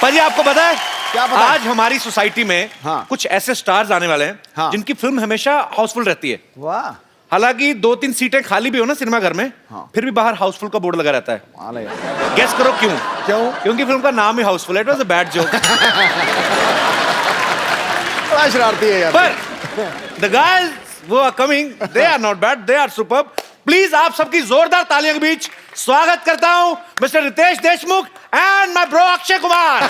पाजी आपको पता है क्या पता आज हमारी सोसाइटी में कुछ ऐसे स्टार्स आने वाले हैं जिनकी फिल्म हमेशा हाउसफुल रहती है। वाह। हालांकि 2-3 सीटें खाली भी हो ना सिनेमा घर में, फिर भी बाहर हाउसफुल का बोर्ड लगा रहता है। गेस करो क्यों? क्योंकि फिल्म का नाम ही हाउसफुल है। It was a bad joke. बड़ा शरारती है यार। पर द गाइस वो are coming, they are not bad, they are superb. Please आप सबकी जोरदार तालियों के बीच स्वागत करता हूं mister Ritesh Deshmukh and my bro Akshay Kumar.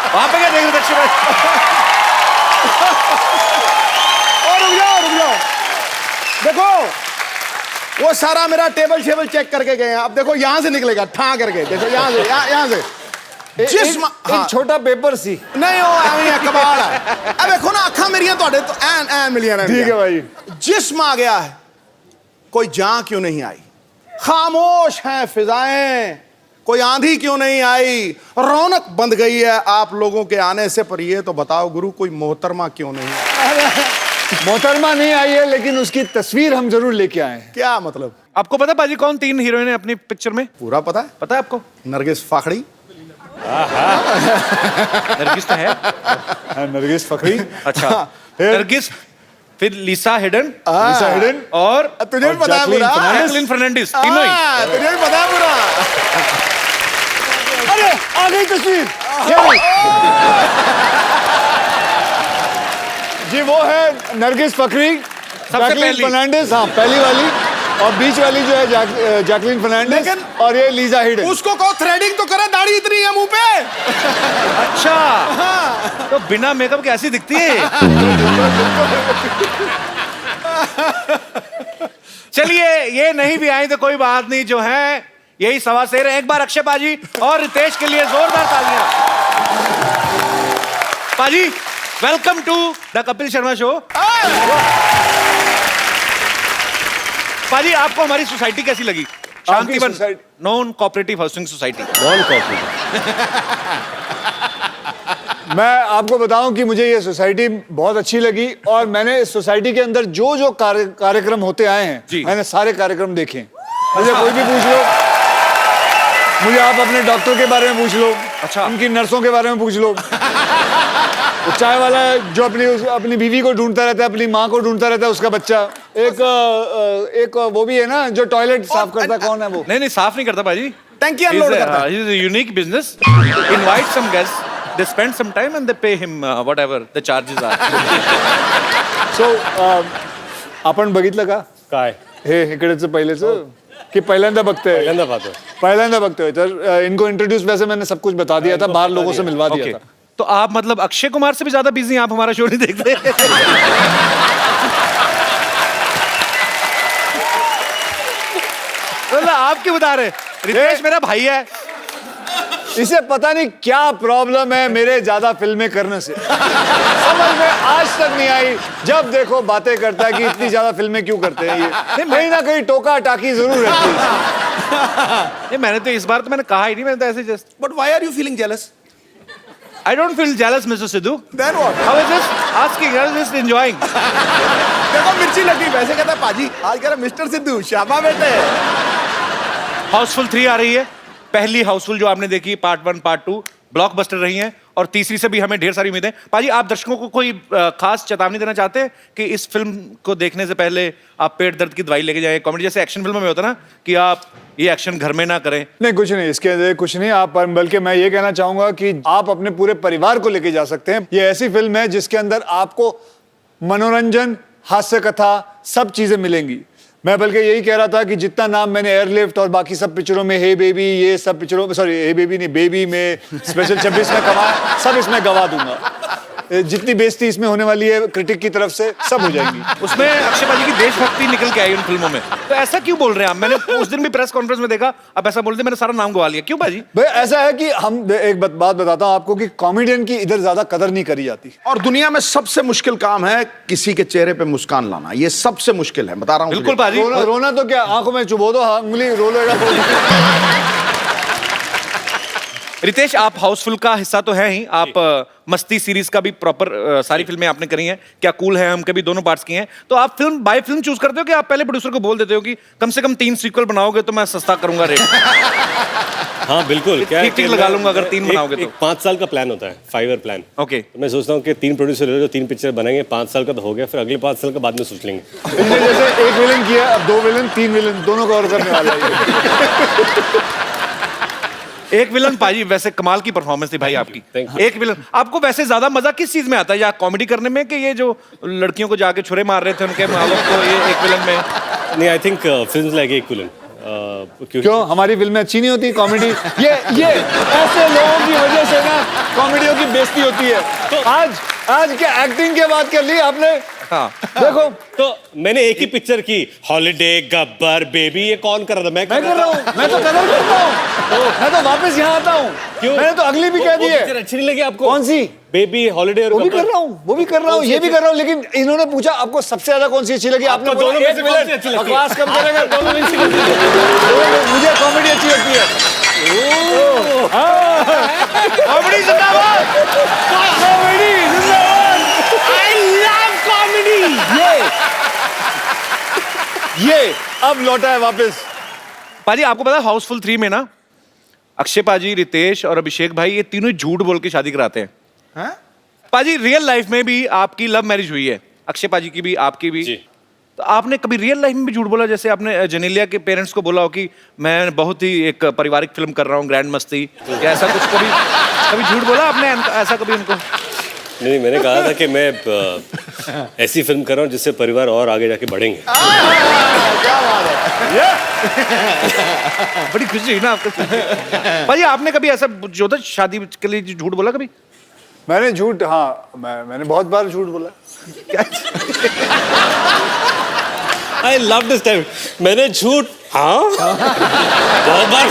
वहां पे क्या देख रहे अक्षय भाई? और रुक जाओ। देखो वो सारा मेरा टेबल शेबल चेक करके गए हैं। अब देखो यहां से निकलेगा ठा करके। देखो यहां से जिस एक छोटा पेपर सी नहीं हो एवें कबाड़ है। अब देखो ना अखा मेरियां तोड़े तो एन मिलियन है। ठीक है भाई। जिस्म आ गया है, कोई जान क्यों नहीं आई? खामोश हैं फिजाएं, कोई आंधी क्यों नहीं आई? रौनक बंद गई है आप लोगों के आने से। पर ये तो बताओ गुरु, कोई मोहतरमा क्यों नहीं आई? मोहतरमा नहीं आई है, लेकिन उसकी तस्वीर हम जरूर लेके आए हैं। क्या मतलब? आपको पता पाजी कौन 3 हीरोइन है अपनी पिक्चर में? पूरा पता है। पता है आपको? नरगिस फाखड़ी। नरगिस तो है। नरगिस फखरी। अच्छा नरगिस, फिर लिसा हिडन और तुझे भी पता है पूरा? जैकलिन फर्नांडिस, तीनों ही। तुझे भी पता है पूरा? अरे आ गई तस्वीर। जी वो है नरगिस फखरी, जैकलिन फर्नांडिस। हाँ पहली वाली, और बीच वाली जो है जैकलिन फर्नांडिस, और ये लीजा हिडन। उसको कहो थ्रेडिंग तो करे, दाढ़ी इतनी है मुंह पे। अच्छा तो बिना मेकअप के ऐसी दिखती है। चलिए ये नहीं भी आई तो कोई बात नहीं, जो है यही सवा शेर है। एक बार अक्षय पाजी और रितेश के लिए जोरदार तालियां। पाजी welcome to the Kapil Sharma show. पाजी आपको हमारी सोसाइटी कैसी लगी? Shantivan non cooperative housing society. Non cooperative. मैं आपको बताऊं कि मुझे ये सोसाइटी बहुत अच्छी लगी, और मैंने इस सोसाइटी के अंदर जो जो कार्यक्रम होते आए हैं मैंने सारे कार्यक्रम देखे। मुझे कोई भी पूछ लो, मुझे आप अपने डॉक्टर के बारे में पूछ लो, अच्छा उनकी नर्सों के बारे में पूछ लो, चाय वाला जो अपनी बीवी को ढूंढता रहता है, अपनी माँ को ढूंढता रहता है, उसका बच्चा। एक वो भी है ना जो टॉयलेट साफ करता है, कौन है वो? नहीं साफ नहीं करता भाजी, टंकी अनलोड करता है। He is a unique business. Invite some guests, they spend some time and they pay him whatever the charges are. So आपण बघितलं का काय हे इकडेचं पहिलेचं कि पहिल्यांदा बघतोय? पहिल्यांदा बघतोय। तर इनको इंट्रोड्यूस वैसे मैंने सब कुछ बता दिया था, बाहर लोगों से मिलवा दिया था। तो आप मतलब अक्षय कुमार से भी ज्यादा बिजी हैं, आप हमारा शो नहीं देखते? मतलब आप क्यों बता रहे? रितेश मेरा भाई है, इसे पता नहीं क्या प्रॉब्लम है मेरे ज्यादा फिल्में करने से। समझ में आज तक नहीं आई। जब देखो बातें करता है कि इतनी ज्यादा फिल्में क्यों करते हैं ये। कहीं ना कहीं टोका टाकी जरूर रहती है। ये मैंने तो इस बार तो मैंने कहा ही नहीं, मैंने तो ऐसे just. But why are you feeling jealous? I don't feel jealous, Mr. Sidhu. Then what? I was just asking, I was just enjoying. देखो मिर्ची लगी, वैसे कहता है पाजी आज कह रहा मिस्टर सिद्धू शाबा बेटे। हाउसफुल 3 आ रही है। पहली हाउसफुल जो आपने देखी पार्ट 1 पार्ट 2 ब्लॉकबस्टर रही हैं, और तीसरी से भी हमें ढेर सारी उम्मीदें। पाजी आप दर्शकों को कोई खास चेतावनी देना चाहते हैं कि इस फिल्म को देखने से पहले आप पेट दर्द की दवाई लेके जाएं? कॉमेडी जैसे एक्शन फिल्मों में होता है ना कि आप ये एक्शन घर में ना करें। नहीं कुछ नहीं, इसके अंदर कुछ नहीं। आप बल्कि मैं ये कहना चाहूंगा कि आप अपने पूरे परिवार को लेके जा सकते हैं। ये ऐसी फिल्म है जिसके अंदर आपको मनोरंजन, हास्य कथा सब चीजें मिलेंगी। मैं बल्कि यही कह रहा था कि जितना नाम मैंने एयरलिफ्ट और बाकी सब पिक्चरों में, हे बेबी, ये सब पिक्चरों में, सॉरी हे बेबी नहीं, बेबी में, स्पेशल 26 में कमाया, सब इसमें गवा दूंगा। जितनी बेइज्जती इसमें होने वाली है क्रिटिक की तरफ से, सब हो जाएंगी। उसमें अक्षय पाजी की देशभक्ति निकल के आई उन फिल्मों में, तो ऐसा क्यों बोल रहे हैं आप? मैंने उस दिन भी प्रेस कॉन्फ्रेंस में देखा आप ऐसा बोलते, मैंने सारा नाम गवा लिया। क्यों पाजी? भाई ऐसा है कि हम एक बात बताता हूँ आपको कि कॉमेडियन की इधर ज्यादा कदर नहीं करी जाती। और दुनिया में सबसे मुश्किल काम है किसी के चेहरे पे मुस्कान लाना। ये सबसे मुश्किल है, बता रहा हूँ। बिल्कुल पाजी। रोना तो क्या, आंखों में चुबो दो, उंगली रोलेगा। रितेश आप हाउसफुल का हिस्सा तो है ही, आप मस्ती सीरीज का भी प्रॉपर सारी फिल्में आपने करी हैं, क्या कूल है हम के भी दोनों पार्ट्स किए हैं। तो आप फिल्म बाय फिल्म चूज करते हो कि आप पहले प्रोड्यूसर को बोल देते हो कि कम से कम 3 सीक्वल बनाओगे तो मैं सस्ता करूंगा रेट? हाँ बिल्कुल, क्या है ठीक कि ठीक लगा मैं- लूंगा अगर 3 एक- बनाओगे तो। एक 5 साल का प्लान होता है, 5 ईयर प्लान। ओके तो मैं सोचता हूँ कि 3 प्रोड्यूसर ले लो, जो 3 पिक्चर बनाएंगे, 5 साल का तो हो गया, फिर अगले 5 साल का बाद में सोच लेंगे। इसने जैसे एक विलन किया, अब 2 विलन 3 विलन दोनों का और करने वाला है ये। एक विलन पाजी वैसे कमाल की परफॉर्मेंस थी भाई आपकी। Thank you. एक विलन आपको वैसे ज्यादा मजा किस चीज में आता है, या कॉमेडी करने में कि ये जो लड़कियों को जाके छुरे मार रहे थे उनके माँ बाप को, ये एक विलन में? नहीं, आई थिंक फिल्म लाइक एक विलन, क्योंकि क्यों हमारी फिल्में अच्छी नहीं होती कॉमेडी? ये ऐसे लोगों की वजह से ना कॉमेडियों की बेइज्जती होती है। तो आज क्या एक्टिंग की बात कर ली आपने? हाँ देखो तो मैंने एक ही पिक्चर की, हॉलिडे, गब्बर, बेबी, ये कौन कर रहा था? मैं मैं कर रहा हूँ, मैं तो कदर करता हूँ, मैं तो वापस यहाँ आता हूँ। क्यों? मैंने तो अगली भी कह दी पिक्चर है। अच्छी नहीं लगी आपको? कौन सी? बेबी, हॉलिडे और वो भी गब्बर। कर रहा हूँ, वो भी कर रहा हूँ, ये भी कर रहा हूँ, लेकिन इन्होंने पूछा आपको सबसे ज्यादा कौन सी अच्छी लगी? आपने आपको बोला दोनों में एक से कौन सी अच्छी मिनट, लगती है? बकवास कम करेगा। दोनों में से कौन सी अच्छी लगती मुझे कॉमेडी अच्छी लगती है। कॉमेडी जिंदाबाद, कॉमेडी जिंदाबाद। I love comedy. ये अब लौटा है वापस। पाजी आपको पता है हाउसफुल 3 में ना अक्षय पाजी, रितेश और अभिषेक भाई ये तीनों ही झूठ बोल के शादी कराते हैं। हैं? पाजी रियल लाइफ में भी आपकी लव मैरिज हुई है, अक्षय पाजी की भी आपकी भी। जी। तो आपने कभी रियल लाइफ में भी झूठ बोला, जैसे आपने जेनेलिया के पेरेंट्स को बोला हो कि मैं बहुत ही एक पारिवारिक फिल्म कर रहा हूँ, ग्रैंड मस्ती, क्या ऐसा कुछ कभी कभी झूठ बोला आपने ऐसा कभी उनको? नहीं, मैंने कहा था कि मैं ऐसी फिल्म कर रहा हूँ जिससे परिवार और आगे जाके बढ़ेंगे। बड़ी खुशी हुई ना आपको सुन के। भाई आपने कभी ऐसा जो था शादी के लिए झूठ बोला कभी? मैंने झूठ, हाँ मैंने बहुत बार झूठ बोला। I love this time. मैंने झूठ, हाँ बहुत बार।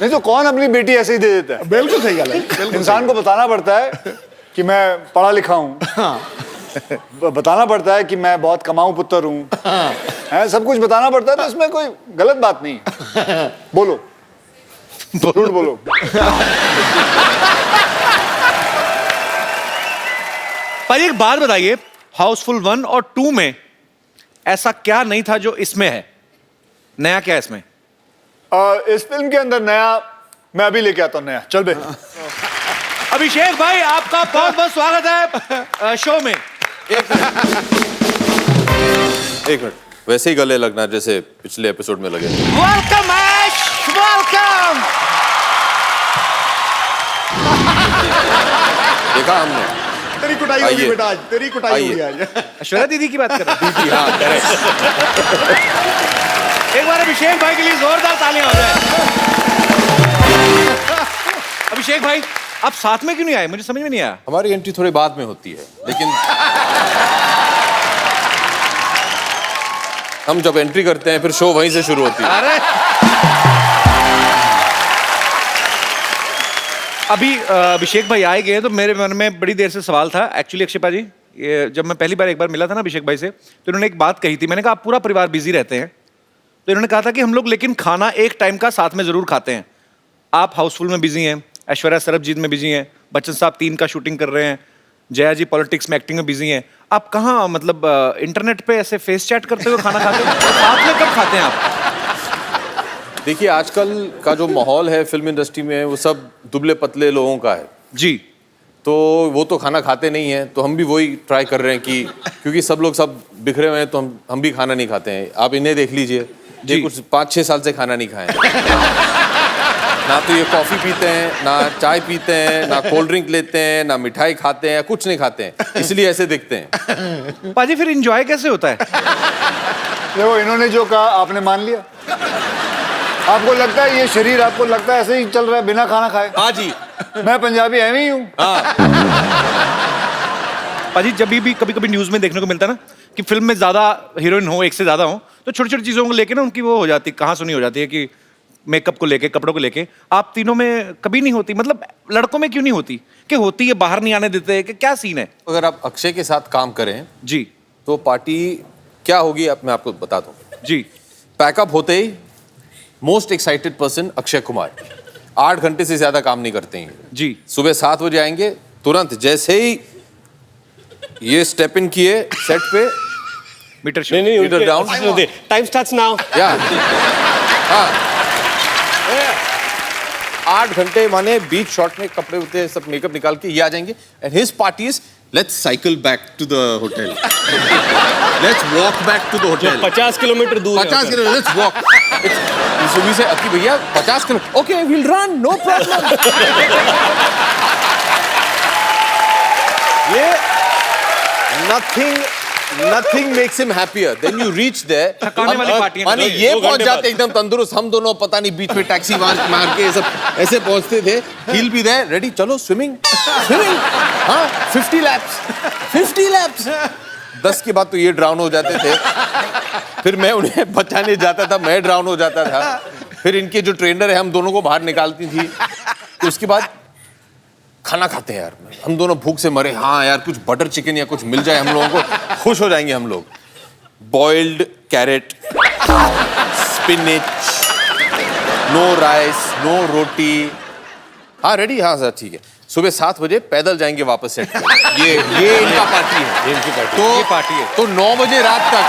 नहीं तो कौन अपनी बेटी ऐसे ही दे देता है? बिल्कुल सही गल है। इंसान को बताना पड़ता है कि मैं पढ़ा लिखा हूँ, बताना पड़ता है कि मैं बहुत कमाऊं पुत्र हूँ, है सब कुछ बताना पड़ता है, तो इसमें कोई गलत बात नहीं है। बोलो, झूठ बोलो। पर एक बात बताइए, हाउसफुल 1 और 2 में ऐसा क्या नहीं था जो इसमें है? नया क्या है इसमें? इस फिल्म के अंदर नया मैं अभी लेके आता हूँ नया। चल बे। अभिषेक भाई आपका बहुत बहुत स्वागत है शो में। एक मिनट, वैसे ही गले लगना जैसे पिछले एपिसोड में लगे। वेलकम ऐश, वेलकम। देखा हमने। तेरी कुटाई होगी आइए। बेटा आज, तेरी कुटाई होगी आज। ऐश्वर्या दीदी की बात कर रहे हैं। जी हाँ, करेक्ट। एक बार अभिषेक भाई के लिए जोरदार तालियां हो जाए। अभिषेक भाई आप साथ में क्यों नहीं आए, मुझे समझ में नहीं आया। हमारी एंट्री थोड़ी बाद में होती है, लेकिन हम जब एंट्री करते हैं फिर शो वहीं से शुरू होती है। अरे अभी अभिषेक भाई आए गए तो मेरे मन में बड़ी देर से सवाल था एक्चुअली। अक्षय पाजी, ये जब मैं पहली बार एक बार मिला था ना अभिषेक भाई से, तो इन्होंने एक बात कही थी। मैंने कहा आप पूरा परिवार बिजी रहते हैं, तो इन्होंने कहा था कि हम लोग लेकिन खाना एक टाइम का साथ में जरूर खाते हैं। आप हाउसफुल में बिजी हैं, ऐश्वर्या सरबजीत में बिजी हैं, बच्चन साहब 3 का शूटिंग कर रहे हैं, जया जी पॉलिटिक्स में एक्टिंग में बिजी हैं। आप कहाँ मतलब इंटरनेट पे ऐसे फेस चैट करते हुए खाना खाते हैं? साथ में कब खाते हैं आप? देखिए, आजकल का जो माहौल है फिल्म इंडस्ट्री में वो सब दुबले पतले लोगों का है, जी। तो वो तो खाना खाते नहीं है, तो हम भी वही ट्राई कर रहे हैं कि क्योंकि सब लोग सब बिखरे हुए हैं तो हम भी खाना नहीं खाते हैं। आप इन्हें देख लीजिए, ये कुछ 5-6 साल से खाना नहीं खाए हैं। ना तो ये कॉफी पीते हैं, ना चाय पीते हैं, ना कोल्ड ड्रिंक लेते हैं, ना मिठाई खाते हैं, कुछ नहीं खाते हैं, इसलिए ऐसे दिखते हैं। पाजी फिर एंजॉय कैसे होता है? देखो इन्होंने जो कहा आपने मान लिया। आपको लगता है ये शरीर, आपको लगता है ऐसे ही चल रहा है बिना खाना खाए? हाँ जी, मैं पंजाबी ऐਵੇਂ ही हूँ। पाजी जब भी कभी कभी न्यूज में देखने को मिलता है ना कि फिल्म में ज्यादा हीरोइन हो, एक से ज्यादा हो, तो छोटी छोटी चीजों को लेके ना उनकी वो हो जाती, कहाँ सुनी हो जाती है कि मेकअप को लेके, कपड़ों को लेके। आप तीनों में कभी नहीं होती? मतलब लड़कों में क्यों नहीं होती? कि होती है, बाहर नहीं आने देते, कि क्या सीन है? अगर आप अक्षय के साथ काम करें जी तो पार्टी क्या होगी अब मैं आपको बता दूं। जी। पैकअप होते ही most excited person Akshay Kumar 8 घंटे से ज्यादा काम नहीं करते हैं। जी। सुबह 7 बजे आएंगे, तुरंत जैसे ही ये स्टेप इन किए सेट पे, मीटर शो। नहीं Meter down. Time starts now. या हाँ 8 घंटे माने बीच शॉट में कपड़े होते सब मेकअप निकाल के ये आ जाएंगे and his party is let's cycle back to the hotel let's walk back to the hotel 50 kilometre दूर है 50 किलो लेट्स वॉक सुबह से अति भैया 50 kilo okay will run no problem ये nothing makes him happier then you reach there थकाने वाली पार्टी है। माने ये 2 पहुंच घंटे जाते एकदम तंदुरुस्त हम दोनों पता नहीं बीच में टैक्सी मार के सब ऐसे पहुंचते थे he'll be there ready चलो स्विमिंग हाँ 50 laps 10 के बाद तो ये ड्राउन हो जाते थे फिर मैं उन्हें बचाने जाता था मैं ड्राउन हो जाता था फिर इनके जो ट्रेनर है हम दोनों को बाहर निकालती थी तो उसके बाद खाना खाते हैं यार हम दोनों भूख से मरे हाँ यार कुछ बटर चिकन या कुछ मिल जाए हम लोगों को खुश हो जाएंगे हम लोग boiled carrot spinach no rice no roti हाँ रेडी हाँ सर ठीक है सुबह 7 बजे पैदल जाएंगे वापस सेट पे ये इनका पार्टी है इनकी पार्टी तो ये पार्टी है। तो 9 बजे रात तक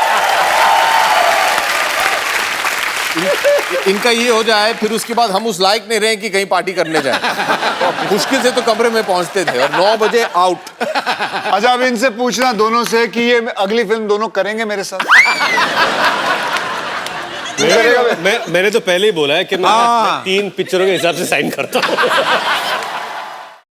इनका ये हो जाए फिर उसके बाद हम उस लायक नहीं रहे कि कहीं पार्टी करने जाए मुश्किल से तो कमरे में पहुंचते थे और 9 बजे आउट अच्छा अब इनसे पूछना दोनों से कि ये अगली फिल्म दोनों करेंगे मेरे साथ। मैंने तो पहले ही बोला है कि मैं 3 पिक्चरों के हिसाब से साइन करता हूँ